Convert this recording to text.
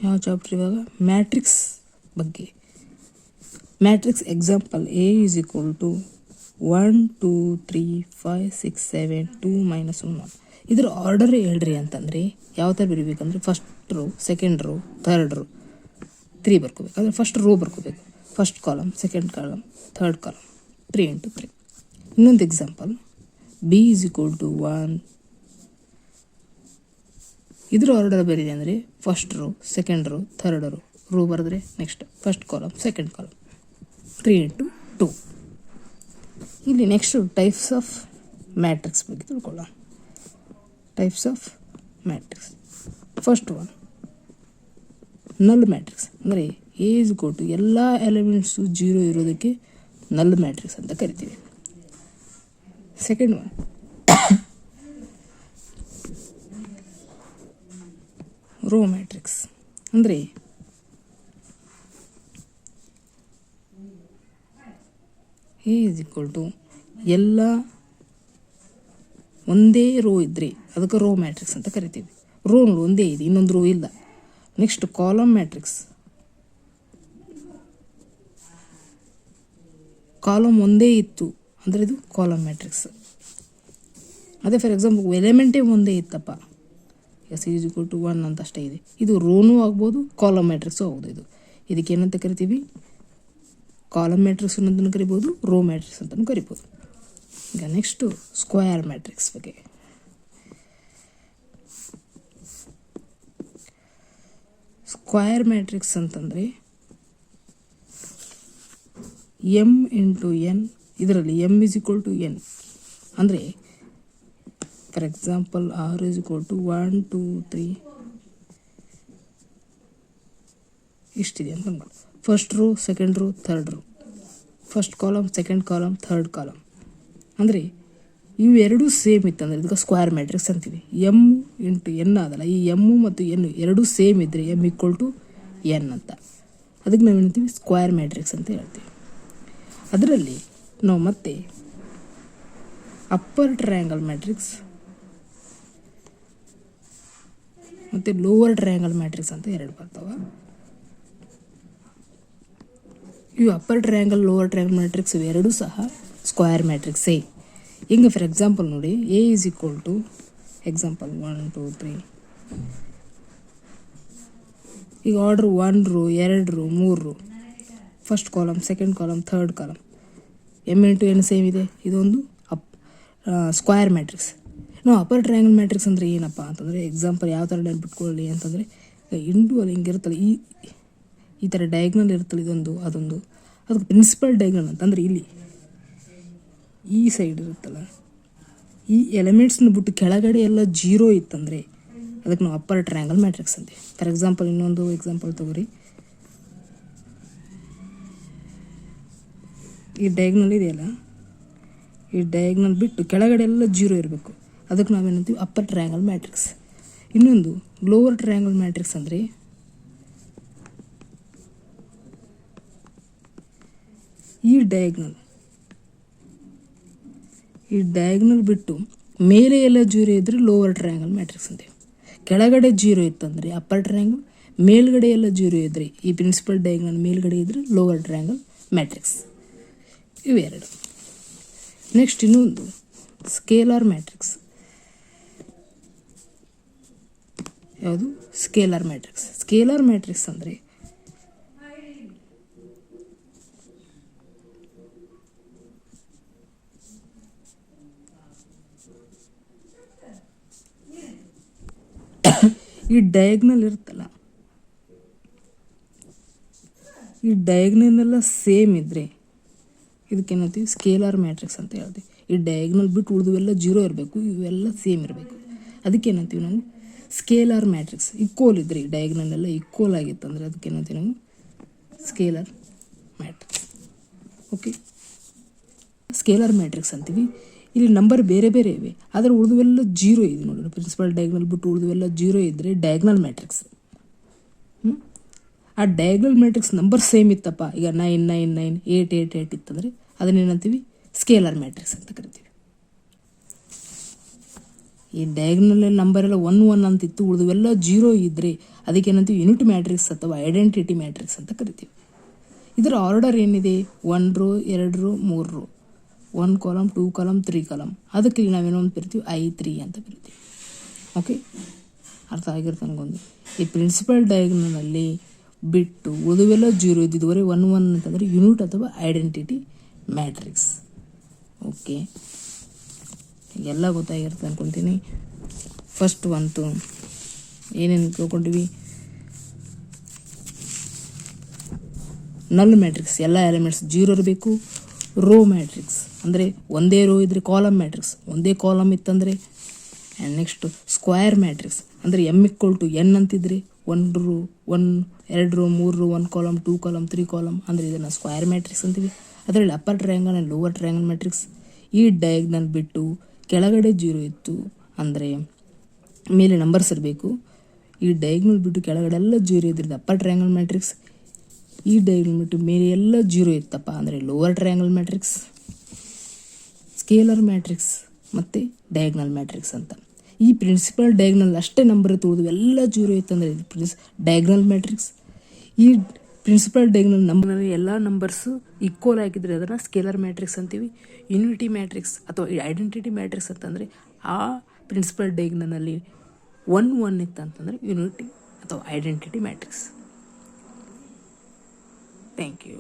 ಯಾವ ಚಾಪ್ಟರ್ ಇವಾಗ? ಮ್ಯಾಟ್ರಿಕ್ಸ್ ಬಗ್ಗೆ. Matrix example A is equal to 1 2 3 5 6 7 2 -1 1. ಇದ್ರ ಆರ್ಡರ್ ಹೇಳ್ರಿ ಅಂತಂದರೆ ಯಾವ ಥರ ಬರೀಬೇಕಂದ್ರೆ first row, second row, third row 3 ಬರ್ಕೋಬೇಕು. ಅಂದರೆ ಫಸ್ಟ್ ರೋ ಬರ್ಕೋಬೇಕು, first column, second column, third column, 3 × 3. ಇನ್ನೊಂದು example B is equal to 1. ಇದ್ರ ಆರ್ಡರ್ ಬರೀರಿ ಅಂದರೆ first row, second row, third row ಬರೆದ್ರೆ next first column, second column, 3 × 2. ಇಲ್ಲಿ next types of matrix ಬಗ್ಗೆ ತಿಳ್ಕೊಳ್ಳೋಣ. Types of matrix. First one ನಲ್ matrix. ಅಂದರೆ A is equal to ಎಲ್ಲ ಎಲಿಮೆಂಟ್ಸು 0 ಇರೋದಕ್ಕೆ ನಲ್ ಮ್ಯಾಟ್ರಿಕ್ಸ್ ಅಂತ ಕರಿತೀವಿ. Second one rho matrix. ಅಂದರೆ A is equal to ಎಲ್ಲ ಒಂದೇ ರೋ ಇದ್ದರೆ ಅದಕ್ಕೆ ರೋ ಮ್ಯಾಟ್ರಿಕ್ಸ್ ಅಂತ ಕರಿತೀವಿ. ರೋ ಒಂದೇ ಇದೆ, ಇನ್ನೊಂದು ರೋ ಇಲ್ಲ. Next column matrix. ಕಾಲಮ್ ಒಂದೇ ಇತ್ತು ಅಂದರೆ ಇದು ಕಾಲಮ್ ಮ್ಯಾಟ್ರಿಕ್ಸ್. ಅದೇ ಫಾರ್ ಎಕ್ಸಾಂಪಲ್ ಎಲಿಮೆಂಟೇ ಒಂದೇ ಇತ್ತಪ್ಪ, S is equal to 1 ಅಂತ ಅಷ್ಟೇ ಇದೆ, ಇದು ರೋನೂ ಆಗ್ಬೋದು, ಕಾಲಮ್ ಮ್ಯಾಟ್ರಿಕ್ಸು ಆಗ್ಬೋದು. ಇದಕ್ಕೆ ಏನಂತ ಕರಿತೀವಿ? ಕಾಲಮ್ ಮ್ಯಾಟ್ರಿಕ್ಸ್ ಅಂತಲೂ ಕರಿಬೋದು, ರೋ ಮ್ಯಾಟ್ರಿಕ್ಸ್ ಅಂತಲೂ ಕರಿಬೋದು. ಈಗ ನೆಕ್ಸ್ಟು ಸ್ಕ್ವೇರ್ ಮ್ಯಾಟ್ರಿಕ್ಸ್ ಬಗ್ಗೆ. ಸ್ಕ್ವೇರ್ ಮ್ಯಾಟ್ರಿಕ್ಸ್ ಅಂತಂದರೆ M × n, ಇದರಲ್ಲಿ M is equal to n. ಅಂದರೆ for example R is equal to 1 2 3 ಇಷ್ಟಿದೆ ಅಂತ ಅಂದ್ಕೊಂಡು first row, second row, third rho, first column, second column, third column. ಅಂದರೆ ಇವು ಎರಡೂ ಸೇಮ್ ಇತ್ತಂದರೆ ಇದಕ್ಕೆ ಸ್ಕ್ವೇರ್ ಮ್ಯಾಟ್ರಿಕ್ಸ್ ಅಂತೀವಿ. M × n ಆದಲ್ಲ, ಈ M ಮತ್ತು n ಎರಡೂ ಸೇಮ್ ಇದ್ದರೆ M = n ಅಂತ. ಅದಕ್ಕೆ ನಾವು ಏನಂತೀವಿ? ಸ್ಕ್ವೇರ್ ಮ್ಯಾಟ್ರಿಕ್ಸ್ ಅಂತ ಹೇಳ್ತೀವಿ. ಅದರಲ್ಲಿ ನಾವು ಮತ್ತೆ ಅಪ್ಪರ್ ಟ್ರಯಾಂಗಲ್ ಮ್ಯಾಟ್ರಿಕ್ಸ್ ಮತ್ತು ಲೋವರ್ ಟ್ರಯಾಂಗಲ್ ಮ್ಯಾಟ್ರಿಕ್ಸ್ ಅಂತ ಎರಡು ಬರ್ತಾವೆ. ಇವು upper triangle, lower triangle matrix ಇವೆರಡೂ ಸಹ ಸ್ಕ್ವೇರ್ ಮ್ಯಾಟ್ರಿಕ್ಸೇ. ಹಿಂಗೆ ಫಾರ್ ಎಕ್ಸಾಂಪಲ್ ನೋಡಿ, A is equal to example 1 2 3. ಈಗ order 1 row, 2 row, 3 row, first column, second column, third column, M × n same ಇದೆ. ಇದೊಂದು ಸ್ಕ್ವೇರ್ ಮ್ಯಾಟ್ರಿಕ್ಸ್. ನಾವು ಅಪ್ಪರ್ ಟ್ರಯಾಂಗಲ್ ಮ್ಯಾಟ್ರಿಕ್ಸ್ ಅಂದರೆ ಏನಪ್ಪ ಅಂತಂದರೆ ಎಕ್ಸಾಂಪಲ್ ಯಾವ ಥರ ನೆನ್ಪಿಟ್ಕೊಳ್ಳಿ ಅಂತಂದರೆ, ಇಂಟು ಅಲ್ಲಿ ಹಿಂಗೆ ಇರುತ್ತಲ್ಲ, ಈ ಥರ ಡಯಾಗ್ನಲ್ ಇರುತ್ತಲ್ಲ, ಇದೊಂದು ಅದೊಂದು, ಅದಕ್ಕೆ ಪ್ರಿನ್ಸಿಪಲ್ ಡಯಾಗ್ನಲ್ ಅಂತಂದರೆ ಇಲ್ಲಿ ಈ ಸೈಡ್ ಇರುತ್ತಲ್ಲ, ಈ ಎಲಿಮೆಂಟ್ಸ್ನ ಬಿಟ್ಟು ಕೆಳಗಡೆ ಎಲ್ಲ 0 ಇತ್ತಂದರೆ ಅದಕ್ಕೆ ನಾವು ಅಪ್ಪರ್ ಟ್ರಯಾಂಗಲ್ ಮ್ಯಾಟ್ರಿಕ್ಸ್ ಅಂತೀವಿ. ಫಾರ್ ಎಕ್ಸಾಂಪಲ್ ಇನ್ನೊಂದು ಎಕ್ಸಾಂಪಲ್ ತಗೋರಿ. ಈ ಡಯಾಗ್ನಲ್ ಇದೆಯಲ್ಲ, ಈ ಡಯಾಗ್ನಲ್ ಬಿಟ್ಟು ಕೆಳಗಡೆ ಎಲ್ಲ 0 ಇರಬೇಕು, ಅದಕ್ಕೆ ನಾವೇನಂತೀವಿ? Upper triangle matrix. ಇನ್ನೊಂದು ಲೋವರ್ ಟ್ರಯಾಂಗಲ್ ಮ್ಯಾಟ್ರಿಕ್ಸ್ ಅಂದರೆ ಈ ಡಯಾಗ್ನಲ್ ಬಿಟ್ಟು ಮೇಲೆ ಎಲ್ಲ 0 ಇದ್ದರೆ ಲೋವರ್ ಟ್ರಯಾಂಗಲ್ ಮ್ಯಾಟ್ರಿಕ್ಸ್ ಅಂತೀವಿ. ಕೆಳಗಡೆ 0 ಇತ್ತಂದರೆ ಅಪ್ಪರ್ ಟ್ರಯಾಂಗಲ್, ಮೇಲ್ಗಡೆ ಎಲ್ಲ 0 ಇದ್ದರೆ ಈ ಪ್ರಿನ್ಸಿಪಲ್ ಡಯಾಗ್ನಲ್ ಮೇಲ್ಗಡೆ ಇದ್ದರೆ ಲೋವರ್ ಟ್ರಯಾಂಗಲ್ ಮ್ಯಾಟ್ರಿಕ್ಸ್. ಇವೆರಡು. ನೆಕ್ಸ್ಟ್ ಇನ್ನೊಂದು ಸ್ಕೇಲಾರ್ ಮ್ಯಾಟ್ರಿಕ್ಸ್. ಯಾವುದು? Scalar matrix. ಸ್ಕೇಲಾರ್ ಮ್ಯಾಟ್ರಿಕ್ಸ್ ಅಂದರೆ ಈ ಡಯಾಗ್ನಲ್ ಇರುತ್ತಲ್ಲ, ಈ ಡಯಾಗ್ನಲ್ ಸೇಮ್ ಇದ್ದರೆ ಇದಕ್ಕೇನಂತೀವಿ? ಸ್ಕೇಲಾರ್ ಮ್ಯಾಟ್ರಿಕ್ಸ್ ಅಂತ ಹೇಳ್ತೀವಿ. ಈ ಡಯಾಗ್ನಲ್ ಬಿಟ್ಟು ಉಳಿದುವೆಲ್ಲ 0 ಇರಬೇಕು, ಇವೆಲ್ಲ ಸೇಮ್ ಇರಬೇಕು. ಅದಕ್ಕೇನಂತೀವಿ ನಾವು? Scalar matrix. ಈಕ್ವಲ್ ಇದ್ದರೆ ಡಯಾಗ್ನಲ್ ಎಲ್ಲ ಈಕ್ವಲ್ ಆಗಿತ್ತು ಅಂದರೆ ಅದಕ್ಕೇನಂತೀವಿ ನಾವು? Scalar matrix. Okay, scalar matrix ಅಂತೀವಿ. ಇಲ್ಲಿ ನಂಬರ್ ಬೇರೆ ಬೇರೆ ಇವೆ, ಆದರೆ ಉಳಿದುವೆಲ್ಲ 0 ಇದೆ ನೋಡಿ. ಪ್ರಿನ್ಸಿಪಲ್ ಡಯಾಗ್ನಲ್ ಬಿಟ್ಟು ಉಳಿದುವೆಲ್ಲ 0 ಇದ್ದರೆ ಡಯಾಗ್ನಲ್ ಮ್ಯಾಟ್ರಿಕ್ಸ್. ಆ ಡಯಾಗ್ನಲ್ ಮ್ಯಾಟ್ರಿಕ್ಸ್ ನಂಬರ್ ಸೇಮ್ ಇತ್ತಪ್ಪ, ಈಗ 9 9 9 8 8 8 ಇತ್ತಂದರೆ ಅದನ್ನೇನಂತೀವಿ? ಸ್ಕೇಲಾರ್ ಮ್ಯಾಟ್ರಿಕ್ಸ್ ಅಂತ ಕರಿತೀವಿ. ಈ ಡಯಾಗ್ನಲ್ ನಂಬರ್ ಎಲ್ಲ 1 1 ಅಂತಿತ್ತು, ಉಳಿದುವೆಲ್ಲ 0 ಇದ್ದರೆ ಅದಕ್ಕೆ ಏನಂತೀವಿ ಯೂನಿಟ್ ಮ್ಯಾಟ್ರಿಕ್ಸ್ ಅಥವಾ ಐಡೆಂಟಿಟಿ ಮ್ಯಾಟ್ರಿಕ್ಸ್ ಅಂತ ಕರಿತೀವಿ. ಇದರ ಆರ್ಡರ್ ಏನಿದೆ 1 row 2 row 3 row 1 column 2 column 3 column, ಅದಕ್ಕೆ ನಾವೇನೋ ಒಂದು ಕರಿತೀವಿ I3 ಅಂತ ಕರಿತೀವಿ. ಓಕೆ, ಅರ್ಥ ಆಗಿರುತ್ತೆ ನನಗೊಂದು. ಈ ಪ್ರಿನ್ಸಿಪಲ್ ಡಯಾಗ್ನಲ್ನಲ್ಲಿ ಬಿಟ್ಟು ಉಳಿದವೆಲ್ಲ 0 ಇದ್ದಿದ್ದುವರೆ 1 1 ಅಂತಂದರೆ ಯೂನಿಟ್ ಅಥವಾ ಐಡೆಂಟಿಟಿ ಮ್ಯಾಟ್ರಿಕ್ಸ್. ಓಕೆ, ಎಲ್ಲ ಗೊತ್ತಾಗಿರುತ್ತೆ ಅಂದ್ಕೊತೀನಿ. ಫಸ್ಟ್ ಬಂತು ಏನೇನು ತಿಳ್ಕೊಂಡಿವಿ. ನಲ್ ಮ್ಯಾಟ್ರಿಕ್ಸ್ ಎಲ್ಲ ಎಲಿಮೆಂಟ್ಸ್ 0 ಇರಬೇಕು. ರೋ ಮ್ಯಾಟ್ರಿಕ್ಸ್ ಅಂದರೆ ಒಂದೇ ರೋ ಇದ್ದರೆ ಕಾಲಮ್ ಮ್ಯಾಟ್ರಿಕ್ಸ್, ಒಂದೇ ಕಾಲಮ್ ಇತ್ತಂದರೆ. ಆ್ಯಂಡ್ ನೆಕ್ಸ್ಟ್ ಸ್ಕ್ವಯರ್ ಮ್ಯಾಟ್ರಿಕ್ಸ್ ಅಂದರೆ M=N ಅಂತಿದ್ರೆ 1 row 1 2 row 3 row 1 column 2 column 3 column ಅಂದರೆ ಇದನ್ನು ಸ್ಕ್ವಯರ್ ಮ್ಯಾಟ್ರಿಕ್ಸ್ ಅಂತೀವಿ. ಅದರಲ್ಲಿ upper triangle and lower triangle matrix. ಈ ಡಯಾಗ್ನಲ್ ಬಿಟ್ಟು ಕೆಳಗಡೆ 0 ಇತ್ತು ಅಂದರೆ ಮೇಲೆ ನಂಬರ್ಸ್ ಇರಬೇಕು. ಈ ಡಯಾಗ್ನಲ್ ಬಿಟ್ಟು ಕೆಳಗಡೆ ಎಲ್ಲ 0 ಇದ್ರದ್ದು ಅಪ್ಪರ್ ಟ್ರಯಾಂಗಲ್ ಮ್ಯಾಟ್ರಿಕ್ಸ್. ಈ ಡಯಾಗ್ನಲ್ ಬಿಟ್ಟು ಮೇಲೆ ಎಲ್ಲ 0 ಇತ್ತಪ್ಪ ಅಂದರೆ lower triangle matrix, scalar matrix ಮತ್ತು ಡಯಾಗ್ನಲ್ ಮ್ಯಾಟ್ರಿಕ್ಸ್ ಅಂತ. ಈ ಪ್ರಿನ್ಸಿಪಲ್ ಡಯಾಗ್ನಲ್ ಅಷ್ಟೇ ನಂಬರ್ ಇತ್ತು, ಎಲ್ಲ 0 ಇತ್ತಂದರೆ ಇದು ಡಯಾಗ್ನಲ್ ಮ್ಯಾಟ್ರಿಕ್ಸ್. ಈ ಪ್ರಿನ್ಸಿಪಲ್ ಡಯಾಗ್ನಲ್ ನಂಬರ್ನಲ್ಲಿ ಎಲ್ಲ ನಂಬರ್ಸು ಈಕ್ವಲ್ ಆಗಿದ್ದರೆ ಅದನ್ನು ಸ್ಕೇಲರ್ ಮ್ಯಾಟ್ರಿಕ್ಸ್ ಅಂತೀವಿ. ಯೂನಿಟಿ ಮ್ಯಾಟ್ರಿಕ್ಸ್ ಅಥವಾ ಐಡೆಂಟಿಟಿ ಮ್ಯಾಟ್ರಿಕ್ಸ್ ಅಂತಂದರೆ ಆ ಪ್ರಿನ್ಸಿಪಲ್ ಡಯಾಗ್ನಲ್ನಲ್ಲಿ 1 1 ಇತ್ತಂತಂದರೆ ಯೂನಿಟಿ ಅಥವಾ ಐಡೆಂಟಿಟಿ ಮ್ಯಾಟ್ರಿಕ್ಸ್. Thank you.